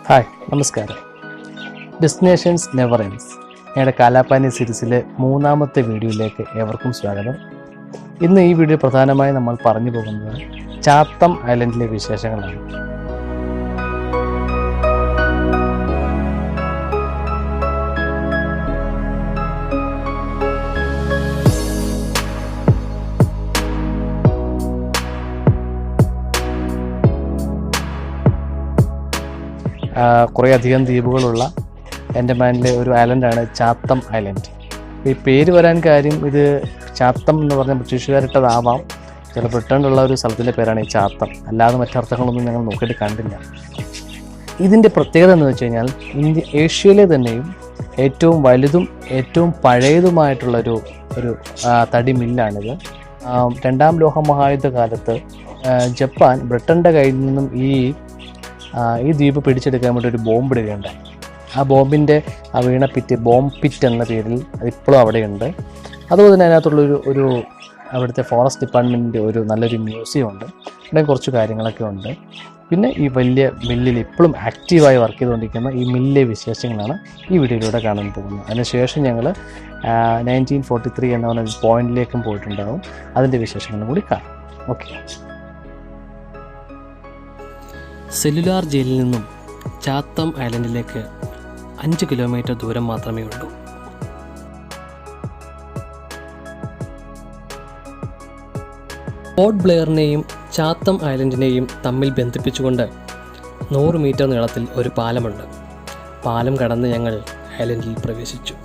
Hi, നമസ്കാരം. Destinations never ends ഞങ്ങളുടെ കാലാപ്പാനി സീരീസിലെ 3ാമത്തെ വീഡിയോയിലേക്ക് ഏവർക്കും സ്വാഗതം. ഇന്ന് ഈ വീഡിയോ പ്രധാനമായും നമ്മൾ പറഞ്ഞു പോകുന്നത് ചാത്തം ഐലൻഡിലെ വിശേഷങ്ങളാണ്. കുറേയധികം ദ്വീപുകളുള്ള ആൻഡമാനിലെ ഒരു ഐലൻഡാണ് ചാത്തം ഐലൻഡ്. ഈ പേര് വരാൻ കാര്യം ഇത് ചാത്തം എന്ന് പറഞ്ഞ ബ്രിട്ടീഷുകാരിട്ടതാവാം. ചില ബ്രിട്ടനിലുള്ള ഒരു സ്ഥലത്തിൻ്റെ പേരാണ് ഈ ചാത്തം. അല്ലാതെ മറ്റർത്ഥങ്ങളൊന്നും ഞങ്ങൾ നോക്കിയിട്ട് കണ്ടില്ല. ഇതിൻ്റെ പ്രത്യേകത എന്ന് വെച്ച് കഴിഞ്ഞാൽ ഏഷ്യയിലെ തന്നെയും ഏറ്റവും വലുതും ഏറ്റവും പഴയതുമായിട്ടുള്ളൊരു തടി മില്ലാണിത്. 2ാം ലോകമഹായുദ്ധ കാലത്ത് ജപ്പാൻ ബ്രിട്ടൻ്റെ കയ്യിൽ നിന്നും ഈ ദ്വീപ് പിടിച്ചെടുക്കാൻ വേണ്ടി ഒരു ബോംബ് ഇടുകയുണ്ടായി. ആ ബോംബിൻ്റെ വീണ പിറ്റ്, ബോംബ് പിറ്റ് എന്ന പേരിൽ അതിപ്പോഴും അവിടെയുണ്ട്. അതുപോലെ തന്നെ അതിനകത്തുള്ളൊരു അവിടുത്തെ ഫോറസ്റ്റ് ഡിപ്പാർട്ട്മെൻറ്റിൻ്റെ ഒരു നല്ലൊരു മ്യൂസിയം ഉണ്ട്. ഇവിടെ കുറച്ച് കാര്യങ്ങളൊക്കെ ഉണ്ട്. പിന്നെ ഈ വലിയ മില്ലിൽ ഇപ്പോഴും ആക്റ്റീവായി വർക്ക് ചെയ്തുകൊണ്ടിരിക്കുന്ന ഈ മില്ലിലെ വിശേഷങ്ങളാണ് ഈ വീഡിയോയിലൂടെ കാണാൻ പോകുന്നത്. അതിനുശേഷം ഞങ്ങൾ 1943 എന്ന പറഞ്ഞ പോയിന്റിലേക്കും പോയിട്ടുണ്ടാകും. അതിൻ്റെ വിശേഷങ്ങളും കൂടി കാണാം. ഓക്കെ. സെല്ലുലാർ ജയിലിൽ നിന്നും ചാത്തം ഐലൻഡിലേക്ക് 5 കിലോമീറ്റർ ദൂരം മാത്രമേ ഉള്ളൂ. പോർട്ട് ബ്ലെയറിനെയും ചാത്തം ഐലൻഡിനെയും തമ്മിൽ ബന്ധിപ്പിച്ചുകൊണ്ട് 100 മീറ്റർ നീളത്തിൽ ഒരു പാലമുണ്ട്. പാലം കടന്ന് ഞങ്ങൾ ഐലൻഡിൽ പ്രവേശിച്ചു.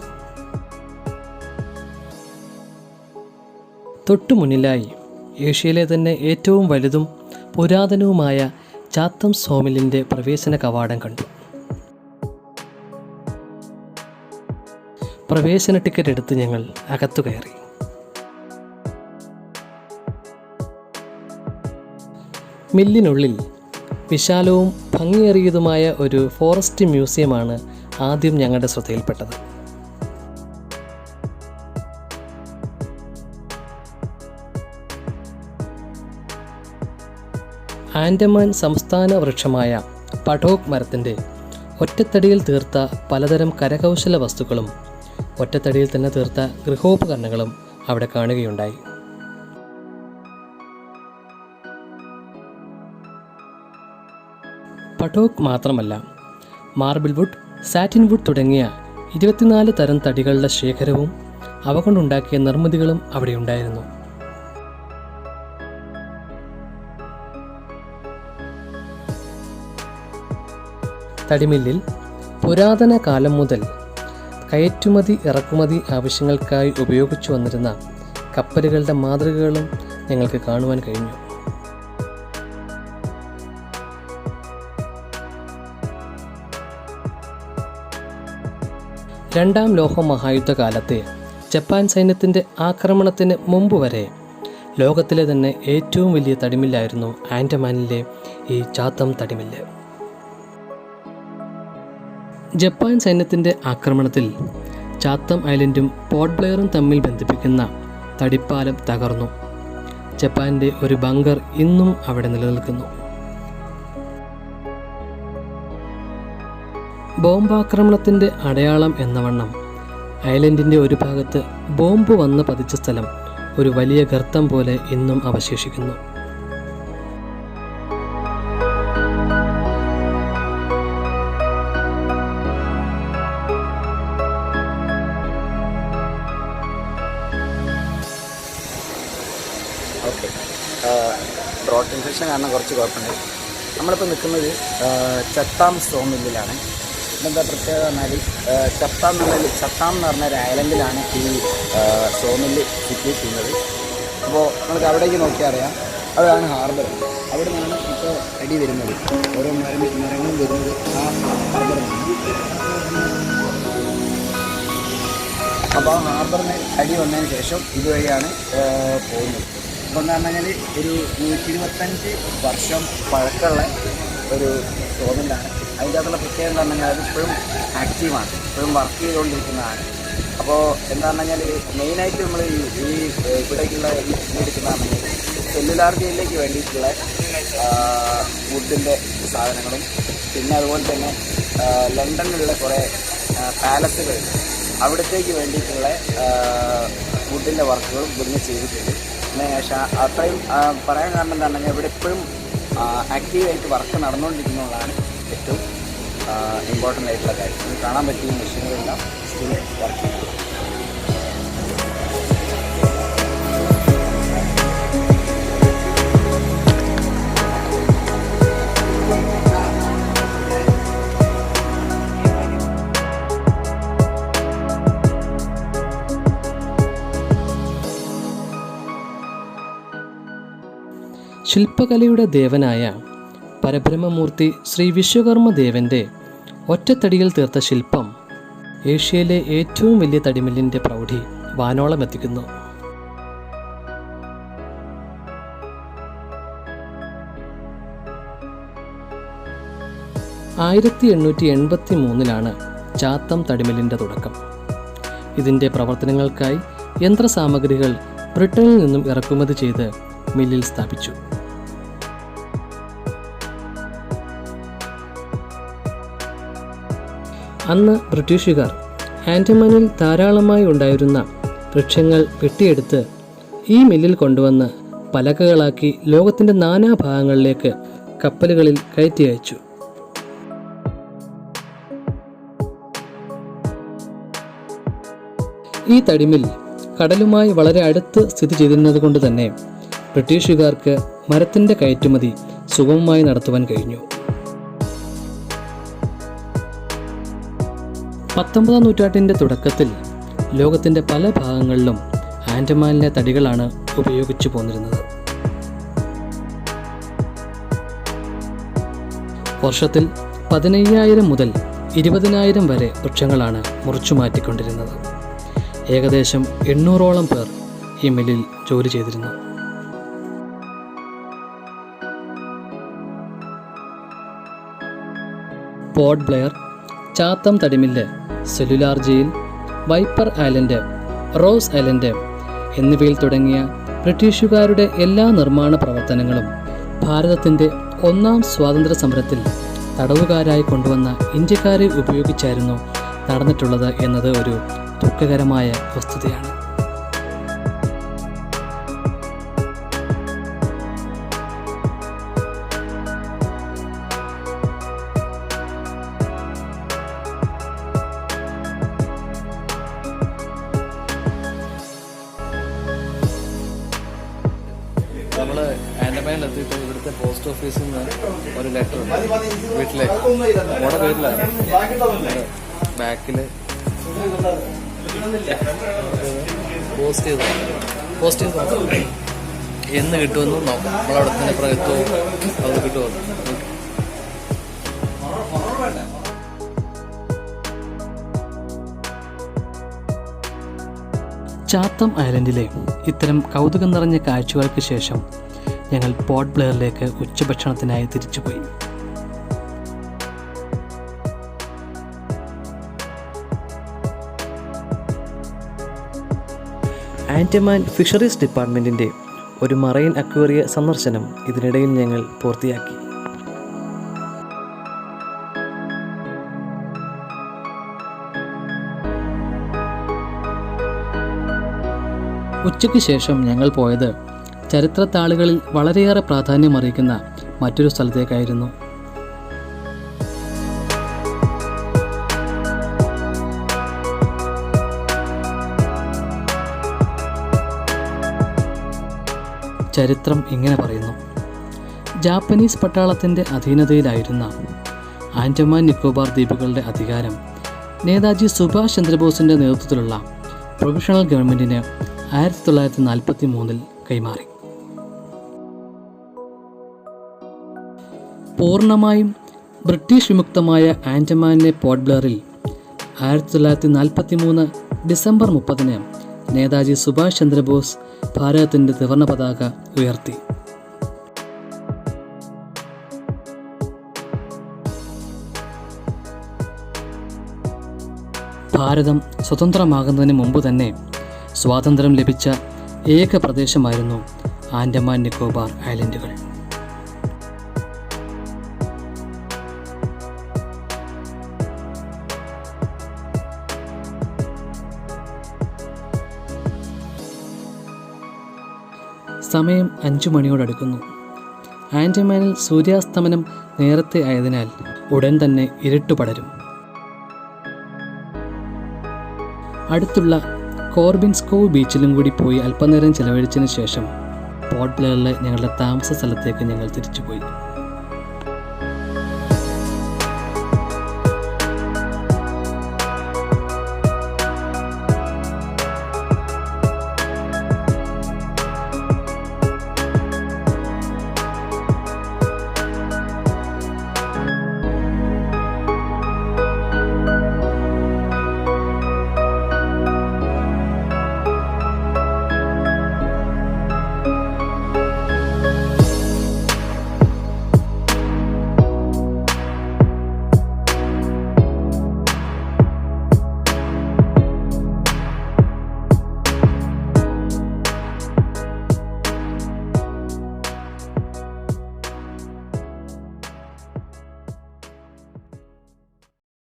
തൊട്ടു മുന്നിലായി ഏഷ്യയിലെ തന്നെ ഏറ്റവും വലുതും പുരാതനവുമായ ചാത്തം സോ മില്ലിൻ്റെ പ്രവേശന കവാടം കണ്ടു. പ്രവേശന ടിക്കറ്റ് എടുത്ത് ഞങ്ങൾ അകത്തു കയറി. മില്ലിനുള്ളിൽ വിശാലവും ഭംഗിയേറിയതുമായ ഒരു ഫോറസ്റ്റ് മ്യൂസിയമാണ് ആദ്യം ഞങ്ങളുടെ ശ്രദ്ധയിൽപ്പെട്ടത്. ആൻഡമാൻ സംസ്ഥാന വൃക്ഷമായ പടോക് മരത്തിൻ്റെ ഒറ്റത്തടിയിൽ തീർത്ത പലതരം കരകൗശല വസ്തുക്കളും ഒറ്റത്തടിയിൽ തന്നെ തീർത്ത ഗൃഹോപകരണങ്ങളും അവിടെ കാണുകയുണ്ടായി. പടോക് മാത്രമല്ല, മാർബിൾ വുഡ്, സാറ്റിൻ വുഡ് തുടങ്ങിയ 24 തരം തടികളുടെ ശേഖരവും അവ കൊണ്ടുണ്ടാക്കിയ നിർമ്മിതികളും അവിടെ ഉണ്ടായിരുന്നു. തടിമില്ലിൽ പുരാതന കാലം മുതൽ കയറ്റുമതി ഇറക്കുമതി ആവശ്യങ്ങൾക്കായി ഉപയോഗിച്ചു വന്നിരുന്ന കപ്പലുകളുടെ മാതൃകകളും ഞങ്ങൾക്ക് കാണുവാൻ കഴിഞ്ഞു. രണ്ടാം ലോകമഹായുദ്ധ കാലത്തെ ജപ്പാൻ സൈന്യത്തിൻ്റെ ആക്രമണത്തിന് മുമ്പ് വരെ ലോകത്തിലെ തന്നെ ഏറ്റവും വലിയ തടിമില്ലായിരുന്നു ആൻഡമാനിലെ ഈ ചാത്തം തടിമില്ല്. ജപ്പാൻ സൈന്യത്തിൻ്റെ ആക്രമണത്തിൽ ചാത്തം ഐലൻഡും പോർട്ട് ബ്ലെയറും തമ്മിൽ ബന്ധിപ്പിക്കുന്ന തടിപ്പാലം തകർന്നു. ജപ്പാൻ്റെ ഒരു ബങ്കർ ഇന്നും അവിടെ നിലനിൽക്കുന്നു. ബോംബാക്രമണത്തിൻ്റെ അടയാളം എന്നവണ്ണം ഐലൻഡിൻ്റെ ഒരു ഭാഗത്ത് ബോംബ് വന്ന് പതിച്ച സ്ഥലം ഒരു വലിയ ഗർത്തം പോലെ ഇന്നും അവശേഷിക്കുന്നു. ഓക്കെ, ത്രോട്ട് ഇൻഫെക്ഷൻ കാരണം കുറച്ച് കുഴപ്പമുണ്ട്. നമ്മളിപ്പോൾ നിൽക്കുന്നത് ചത്താം സോ മില്ലിലാണ്. ഇതെന്താ പ്രത്യേകത പറഞ്ഞാൽ ചത്താം എന്ന് പറഞ്ഞ ഒരു ഐലൻഡിലാണ് ഈ സോ മില്ല് സിറ്റുവേറ്റ് ചെയ്യുന്നത്. അപ്പോൾ നമുക്ക് അവിടേക്ക് നോക്കിയാൽ അറിയാം, അതാണ് ഹാർബർ. അവിടെ നിന്നാണ് ഇപ്പോൾ അടി വരുന്നത്. ഓരോ മരങ്ങളും വരുന്നത് ആ ഹാർബറിനാണ്. അപ്പോൾ ആ ഹാർബറിന് അടി വന്നതിന് ശേഷം ഇതുവഴിയാണ് പോകുന്നത്. അപ്പോൾ എന്ന് പറഞ്ഞു കഴിഞ്ഞാൽ ഒരു 125 വർഷം പഴക്കമുള്ള ഒരു സോമില്ലാണ്. അതിൻ്റെ അകത്തുള്ള പ്രത്യേകത എന്ന് പറഞ്ഞു കഴിഞ്ഞാൽ അത് ഇപ്പോഴും ആക്റ്റീവാണ്, ഇപ്പോഴും വർക്ക് ചെയ്തുകൊണ്ടിരിക്കുന്നതാണ്. അപ്പോൾ എന്താ പറഞ്ഞു കഴിഞ്ഞാൽ മെയിനായിട്ട് നമ്മൾ ഈ ഇവിടേക്കുള്ള എടുക്കുന്നതാണെങ്കിൽ സെല്ലുലാർ ജയിലിലേക്ക് വേണ്ടിയിട്ടുള്ള വുഡിൻ്റെ സാധനങ്ങളും, പിന്നെ അതുപോലെ തന്നെ ലണ്ടനിലുള്ള കുറേ പാലസുകൾ, അവിടത്തേക്ക് വേണ്ടിയിട്ടുള്ള വുഡിൻ്റെ വർക്കുകളും ഇവിടുന്ന് ചെയ്തിട്ടുണ്ട്. പിന്നെ അത്രയും പറയാൻ കാരണം എന്താണെന്നുണ്ടെങ്കിൽ ഇവിടെ എപ്പോഴും ആക്റ്റീവായിട്ട് വർക്ക് നടന്നുകൊണ്ടിരിക്കുന്നതാണ് ഏറ്റവും ഇമ്പോർട്ടൻ്റ് ആയിട്ടുള്ള കാര്യം. ഇത് കാണാൻ പറ്റിയ മെഷീനുകളെല്ലാം സ്റ്റിൽ വർക്ക് ചെയ്യുന്നു. ശില്പകലയുടെ ദേവനായ പരബ്രഹ്മമൂർത്തി ശ്രീ വിശ്വകർമ്മ ദേവൻ്റെ ഒറ്റത്തടിയിൽ തീർത്ത ശില്പം ഏഷ്യയിലെ ഏറ്റവും വലിയ തടിമില്ലിൻ്റെ പ്രൗഢി വാനോളമെത്തിക്കുന്നു. 1883 ചാത്തം തടിമില്ലിൻ്റെ തുടക്കം. ഇതിൻ്റെ പ്രവർത്തനങ്ങൾക്കായി യന്ത്രസാമഗ്രികൾ ബ്രിട്ടനിൽ നിന്നും ഇറക്കുമതി ചെയ്ത് മില്ലിൽ സ്ഥാപിച്ചു. അന്ന് ബ്രിട്ടീഷുകാർ ആൻഡമാനിൽ ധാരാളമായി ഉണ്ടായിരുന്ന വൃക്ഷങ്ങൾ വെട്ടിയെടുത്ത് ഈ മില്ലിൽ കൊണ്ടുവന്ന് പലകകളാക്കി ലോകത്തിൻ്റെ നാനാഭാഗങ്ങളിലേക്ക് കപ്പലുകളിൽ കയറ്റി അയച്ചു. ഈ തടിമിൽ കടലുമായി വളരെ അടുത്ത് സ്ഥിതി ചെയ്തിരുന്നത് കൊണ്ട് തന്നെ ബ്രിട്ടീഷുകാർക്ക് മരത്തിൻ്റെ കയറ്റുമതി സുഗമമായി നടത്തുവാൻ കഴിഞ്ഞു. 19-ാം നൂറ്റാണ്ടിൻ്റെ തുടക്കത്തിൽ ലോകത്തിൻ്റെ പല ഭാഗങ്ങളിലും ആൻഡമാനിലെ തടികളാണ് ഉപയോഗിച്ചു പോന്നിരുന്നത്. വർഷത്തിൽ 15,000 മുതൽ 20,000 വരെ വൃക്ഷങ്ങളാണ് മുറിച്ചു മാറ്റിക്കൊണ്ടിരുന്നത്. ഏകദേശം 800ഓളം പേർ ഈ മില്ലിൽ ജോലി ചെയ്തിരുന്നു. പോർട്ട് ബ്ലെയർ, ചാത്തം തടിമില്ല്, സെല്ലുലാർ ജയിൽ, വൈപ്പർ ഐലൻഡ്, റോസ് ഐലൻഡ് എന്നിവയിൽ തുടങ്ങിയ ബ്രിട്ടീഷുകാരുടെ എല്ലാ നിർമ്മാണ പ്രവർത്തനങ്ങളും ഭാരതത്തിൻ്റെ 1-ാം സ്വാതന്ത്ര്യ സമരത്തിൽ തടവുകാരായി കൊണ്ടുവന്ന ഇന്ത്യക്കാരെ ഉപയോഗിച്ചായിരുന്നു നടന്നിട്ടുള്ളത് എന്നത് ഒരു ദുഃഖകരമായ വസ്തുതയാണ്. നമ്മൾ ആൻഡമാനിലെത്തിയിട്ട് ഇവിടുത്തെ പോസ്റ്റ് ഓഫീസിൽ നിന്ന് ഒരു ലെറ്റർ വീട്ടിലേക്ക് നമ്മുടെ പേരിലാണ് ബാക്കിൽ പോസ്റ്റ് ചെയ്ത് എന്ന് കിട്ടുമെന്ന് നോക്കാം. നമ്മളവിടെ തന്നെ പ്രയത്നവും അത് കിട്ടുമെന്ന്. ചാത്തം ഐലൻഡിലെ ഇത്തരം കൗതുകം നിറഞ്ഞ കാഴ്ചകൾക്ക് ശേഷം ഞങ്ങൾ പോർട്ട് ബ്ലെയറിലേക്ക് ഉച്ചഭക്ഷണത്തിനായി തിരിച്ചുപോയി. ആൻഡമാൻ ഫിഷറീസ് ഡിപ്പാർട്ട്മെൻറ്റിൻ്റെ ഒരു മറൈൻ അക്വേറിയ സന്ദർശനം ഇതിനിടയിൽ ഞങ്ങൾ പൂർത്തിയാക്കി. ഉച്ചയ്ക്ക് ശേഷം ഞങ്ങൾ പോയത് ചരിത്രത്താളുകളിൽ വളരെയേറെ പ്രാധാന്യമറിയിക്കുന്ന മറ്റൊരു സ്ഥലത്തേക്കായിരുന്നു. ചരിത്രം ഇങ്ങനെ പറയുന്നു: ജാപ്പനീസ് പട്ടാളത്തിൻ്റെ അധീനതയിലായിരുന്ന ആൻഡമാൻ നിക്കോബാർ ദ്വീപുകളുടെ അധികാരം നേതാജി സുഭാഷ് ചന്ദ്രബോസിൻ്റെ നേതൃത്വത്തിലുള്ള പ്രൊവിഷണൽ ഗവൺമെൻറ്റിന് 1943 കൈമാറി. പൂർണ്ണമായും ബ്രിട്ടീഷ് വിമുക്തമായ ആൻഡമാനിലെ പോർട്ട് ബ്ലെയറിൽ 1943 ഡിസംബർ 30 നേതാജി സുഭാഷ് ചന്ദ്രബോസ് ഭാരതത്തിൻ്റെ ത്രിവർണ്ണ പതാക ഉയർത്തി. ഭാരതം സ്വതന്ത്രമാകുന്നതിന് മുമ്പ് തന്നെ സ്വാതന്ത്ര്യം ലഭിച്ച ഏക പ്രദേശമായിരുന്നു ആൻഡമാൻ നിക്കോബാർ ഐലൻഡുകൾ. സമയം 5 മണിയോടടുക്കുന്നു. ആൻഡമാനിൽ സൂര്യാസ്തമനം നേരത്തെ ആയതിനാൽ ഉടൻ തന്നെ ഇരുട്ട് പടരും. അടുത്തുള്ള കോർബിൻസ്കോവ് ബീച്ചിലും കൂടി പോയി അല്പനേരം ചിലവഴിച്ചതിന് ശേഷം പോർട്ട് ബ്ലെയറിലെ ഞങ്ങളുടെ താമസ സ്ഥലത്തേക്ക് ഞങ്ങൾ തിരിച്ചുപോയി.